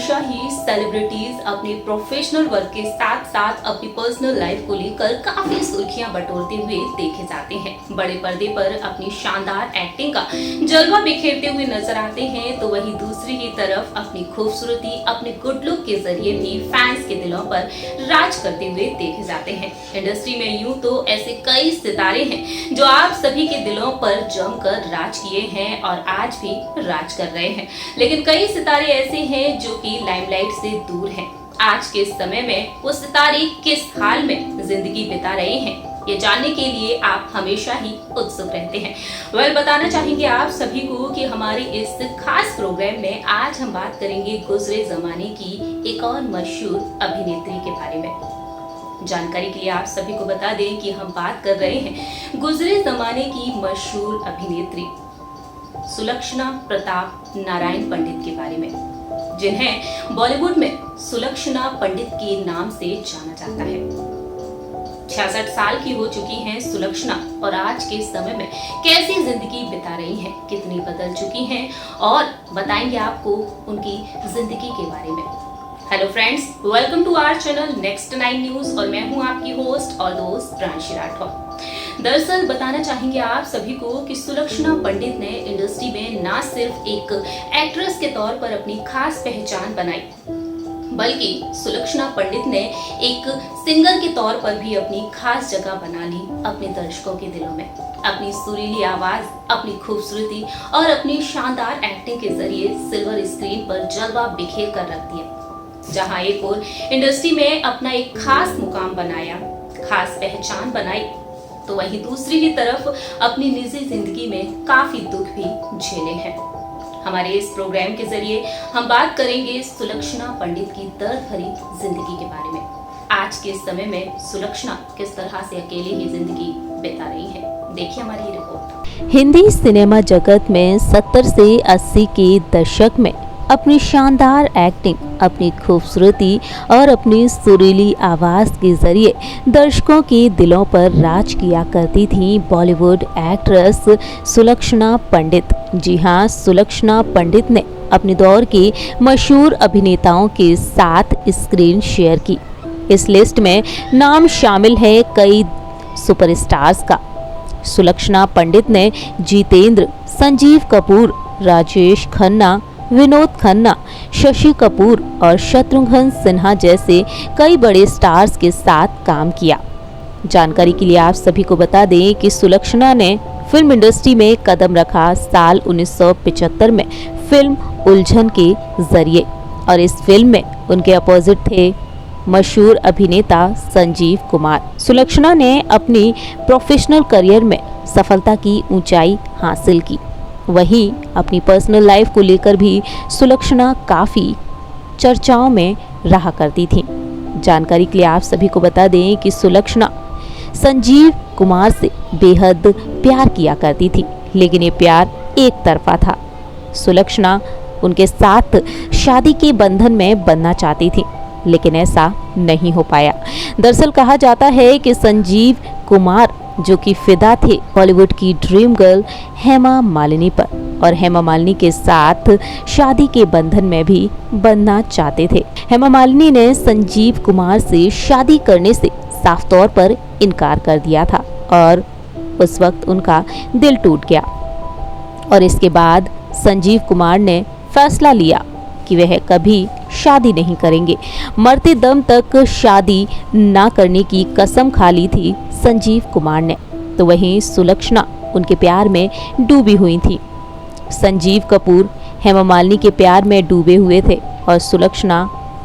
हमेशा ही सेलिब्रिटीज अपने professional work के साथ साथ अपनी पर्सनल लाइफ को लेकर काफी सुर्खियां बटोरते हुए देखे जाते हैं। बड़े पर्दे पर अपनी शानदार एक्टिंग का जलवा बिखेरते हुए नजर आते हैं, तो वहीं दूसरी ही तरफ अपनी खूबसूरती, अपने गुड लुक के जरिए भी फैंस के दिलों पर राज करते हुए देखे जाते हैं। इंडस्ट्री में यूं तो ऐसे कई सितारे हैं जो आप सभी के दिलों पर जमकर राज किए हैं और आज भी राज कर रहे हैं, लेकिन कई सितारे ऐसे हैं जो कि लाइमलाइट से दूर हैं। आज के समय में वो सितारे किस हाल में जिंदगी बिता रहे हैं, ये जानने के लिए आप हमेशा ही उत्सुक रहते हैं। बताना चाहेंगे आप सभी को कि हमारे इस खास प्रोग्राम में आज हम बात करेंगे गुजरे जमाने की एक और मशहूर अभिनेत्री के बारे में। जानकारी के लिए आप सभी को बता दें कि हम बात कर रहे हैं गुजरे जमाने की मशहूर अभिनेत्री सुलक्षणा प्रताप नारायण पंडित के बारे में, जिन्हें बॉलीवुड में सुलक्षणा पंडित के नाम से जाना जाता है। 66 साल की हो चुकी हैं सुलक्षणा और आज के समय में कैसी जिंदगी बिता रही हैं, कितनी बदल चुकी हैं और बताएंगे आपको उनकी जिंदगी के बारे में। Hello friends, welcome to our channel next 9 news और मैं हूं आपकी होस्ट और दोस्त प्रांशी राठौर। दरअसल बताना चाहेंगे आप सभी को कि सुलक्षणा पंडित ने इंडस्ट्री में ना सिर्फ एक एक्ट्रेस के तौर पर अपनी खास पहचान बनाई, बल्कि सुलक्षणा पंडित ने एक सिंगर के तौर पर भी अपनी खास जगह बना ली अपने दर्शकों के दिलों में। अपनी सुरीली आवाज, अपनी खूबसूरती और अपनी शानदार एक्टिंग के जरिए सिल्वर स्क्रीन पर जलवा बिखेर कर रख दिया। जहां एक और इंडस्ट्री में अपना एक खास मुकाम बनाया, खास पहचान बनाई, तो वहीं दूसरी ही तरफ अपनी निजी जिंदगी में काफी दुख भी झेले हैं। हमारे इस प्रोग्राम के जरिए हम बात करेंगे सुलक्षणा पंडित की दर्द भरी जिंदगी के बारे में। आज के समय में सुलक्षणा किस तरह से अकेले ही जिंदगी बिता रही है, देखिए हमारी रिपोर्ट। हिंदी सिनेमा जगत में 70 से 80 के दशक में अपनी शानदार एक्टिंग, अपनी खूबसूरती और अपनी सुरीली आवाज़ के जरिए दर्शकों के दिलों पर राज किया करती थी बॉलीवुड एक्ट्रेस सुलक्षणा पंडित। जी हाँ, सुलक्षणा पंडित ने अपने दौर के मशहूर अभिनेताओं के साथ स्क्रीन शेयर की। इस लिस्ट में नाम शामिल है कई सुपरस्टार्स का। सुलक्षणा पंडित ने जितेंद्र, संजीव कपूर, राजेश खन्ना, विनोद खन्ना, शशि कपूर और शत्रुघ्न सिन्हा जैसे कई बड़े स्टार्स के साथ काम किया। जानकारी के लिए आप सभी को बता दें कि सुलक्षणा ने फिल्म इंडस्ट्री में कदम रखा साल 1975 में फिल्म उलझन के जरिए, और इस फिल्म में उनके अपोजिट थे मशहूर अभिनेता संजीव कुमार। सुलक्षणा ने अपनी प्रोफेशनल करियर में सफलता की ऊंचाई हासिल की। वहीं अपनी पर्सनल लाइफ को लेकर भी सुलक्षणा काफ़ी चर्चाओं में रहा करती थी। जानकारी के लिए आप सभी को बता दें कि सुलक्षणा संजीव कुमार से बेहद प्यार किया करती थी, लेकिन ये प्यार एक तरफा था। सुलक्षणा उनके साथ शादी के बंधन में बंधना चाहती थी, लेकिन ऐसा नहीं हो पाया। दरअसल कहा जाता है कि संजीव कुमार जो कि फिदा थे बॉलीवुड की ड्रीम गर्ल हेमा मालिनी पर, और हेमा मालिनी के साथ शादी के बंधन में भी बंधना चाहते थे। हेमा मालिनी ने संजीव कुमार से शादी करने से साफ तौर पर इनकार कर दिया था और उस वक्त उनका दिल टूट गया। और इसके बाद संजीव कुमार ने फैसला लिया कि वह कभी शादी नहीं करेंगे। मरते दम तक शादी ना करने की कसम खा ली थी संजीव कुमार ने। तो वहीं सुलक्षणा उनके प्यार में डूबी हुई थी। संजीव कपूर हेमा मालिनी के प्यार में डूबे हुए थे और सुलक्षणा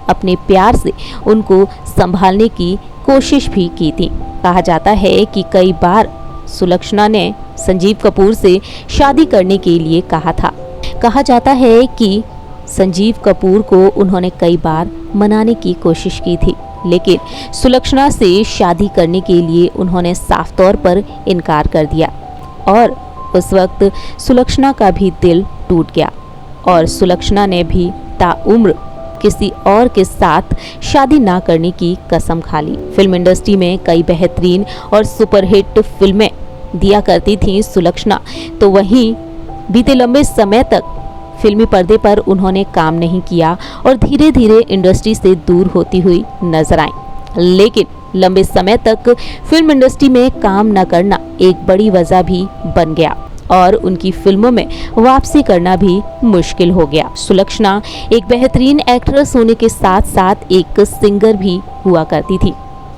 अपने प्यार से उनको संभालने की कोशिश भी की थी। कहा जाता है कि कई बार सुलक्षणा ने संजीव कपूर से शादी करने के लिए कहा था। कहा जाता है कि संजीव कपूर को उन्होंने कई बार मनाने की कोशिश की थी, लेकिन सुलक्षणा से शादी करने के लिए उन्होंने साफ तौर पर इनकार कर दिया और उस वक्त सुलक्षणा का भी दिल टूट गया और सुलक्षणा ने भी ताउम्र किसी और के साथ शादी ना करने की कसम खा ली। फिल्म इंडस्ट्री में कई बेहतरीन और सुपरहिट फिल्में दिया करती थी सुलक्षणा, तो वहीं बीते लंबे समय तक फिल्मी पर्दे पर उन्होंने काम नहीं किया और धीरे धीरे इंडस्ट्री से दूर होती हुई नजर आईं। लेकिन लंबे समय तक फिल्म इंडस्ट्री में काम न करना एक बड़ी वजह भी बन गया और उनकी फिल्मों में वापसी करना भी मुश्किल हो गया। सुलक्षणा एक बेहतरीन एक्ट्रेस होने के साथ साथ एक सिंगर भी हुआ करती थी।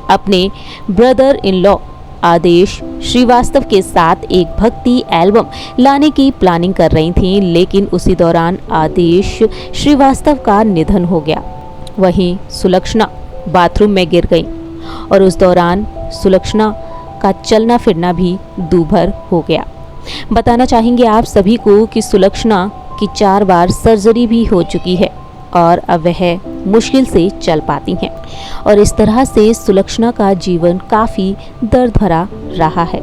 अपने ब्रदर इन लॉ आदेश श्रीवास्तव के साथ एक भक्ति एल्बम लाने की प्लानिंग कर रही थीं, लेकिन उसी दौरान आदेश श्रीवास्तव का निधन हो गया। वहीं सुलक्षणा बाथरूम में गिर गई और उस दौरान सुलक्षणा का चलना फिरना भी दूभर हो गया। बताना चाहेंगे आप सभी को कि सुलक्षणा की 4 बार सर्जरी भी हो चुकी है और अब वह मुश्किल से चल पाती हैं और इस तरह से सुलक्षणा का जीवन काफ़ी दर्द भरा रहा है।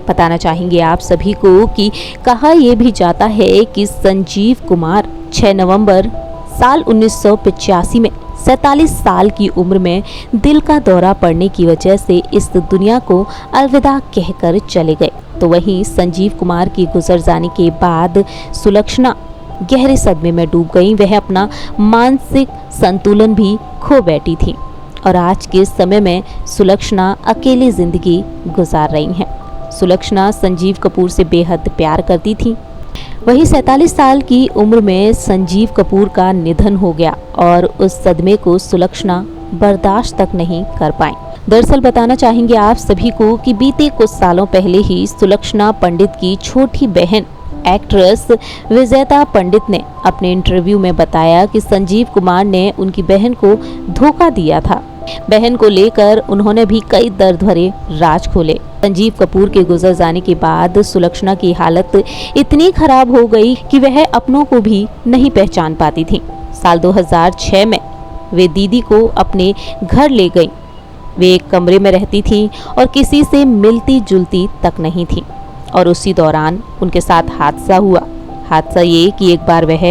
बताना चाहेंगे आप सभी को कि कहा यह भी जाता है कि संजीव कुमार 6 नवंबर साल 1985 में 47 साल की उम्र में दिल का दौरा पड़ने की वजह से इस दुनिया को अलविदा कहकर चले गए। तो वहीं संजीव कुमार की गुजर जाने के बाद सुलक्षणा गहरे सदमे में डूब गई। वह अपना मानसिक संतुलन भी खो बैठी थी और आज के समय में सुलक्षणा अकेली जिंदगी गुजार रही हैं। सुलक्षणा संजीव कपूर से बेहद प्यार करती थी। वही 47 साल की उम्र में संजीव कपूर का निधन हो गया और उस सदमे को सुलक्षणा बर्दाश्त तक नहीं कर पाई। दरअसल बताना चाहेंगे आप सभी को कि बीते कुछ सालों पहले ही सुलक्षणा पंडित की छोटी बहन एक्ट्रेस विजेता पंडित ने अपने इंटरव्यू में बताया कि संजीव कुमार ने उनकी बहन को धोखा दिया था। बहन को लेकर उन्होंने भी कई दर्द भरे राज खोले। संजीव कपूर के गुजर जाने के बाद सुलक्षणा की हालत इतनी खराब हो गई कि वह अपनों को भी नहीं पहचान पाती थी। साल 2006 में वे दीदी को अपने घर ले गई। वे एक कमरे में रहती थी और किसी से मिलती जुलती तक नहीं थी और उसी दौरान उनके साथ हादसा हुआ। हादसा ये कि एक बार वह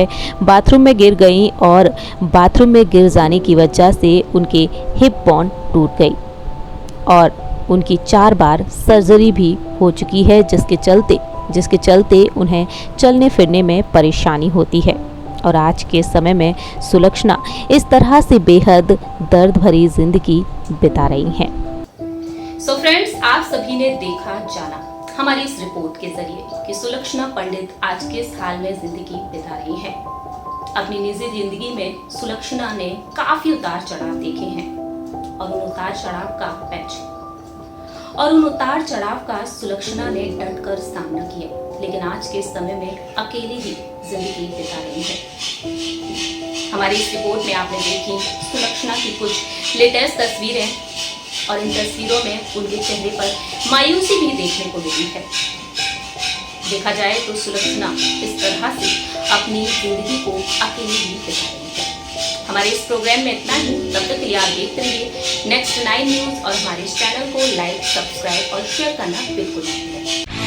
बाथरूम में गिर गई और बाथरूम में गिर जाने की वजह से उनके हिप बोन टूट गई और उनकी 4 बार सर्जरी भी हो चुकी है, जिसके चलते उन्हें चलने फिरने में परेशानी होती है और आज के समय में सुलक्षणा इस तरह से बेहद दर्द भरी जिंदगी बिता रही हैं। सो फ्रेंड्स, आप सभी ने देखा जाना हमारी इस रिपोर्ट के जरिए कि सुलक्षणा पंडित आज के इस हाल में जिंदगी बिता रही हैं। अपनी निजी जिंदगी में सुलक्षणा ने काफी उतार चढ़ाव देखे हैं और उन उतार चढ़ाव का सुलक्षणा ने डटकर सामना किया, लेकिन आज के समय में अकेले ही जिंदगी बिता रही है। हमारी इस रिपोर्ट में आपने देखी सुलक्षणा की कुछ लेटेस्ट तस्वीरें और इन तस्वीरों में उनके चेहरे पर मायूसी भी देखने को मिली है। देखा जाए तो सुलक्षणा इस तरह से अपनी जिंदगी को अकेले ही बिता रही है। हमारे इस प्रोग्राम में इतना ही। तब तक के लिए आप देखते रहिए नेक्स्ट 9 न्यूज और हमारे इस चैनल को लाइक, सब्सक्राइब और शेयर करना बिल्कुल ना भूलें।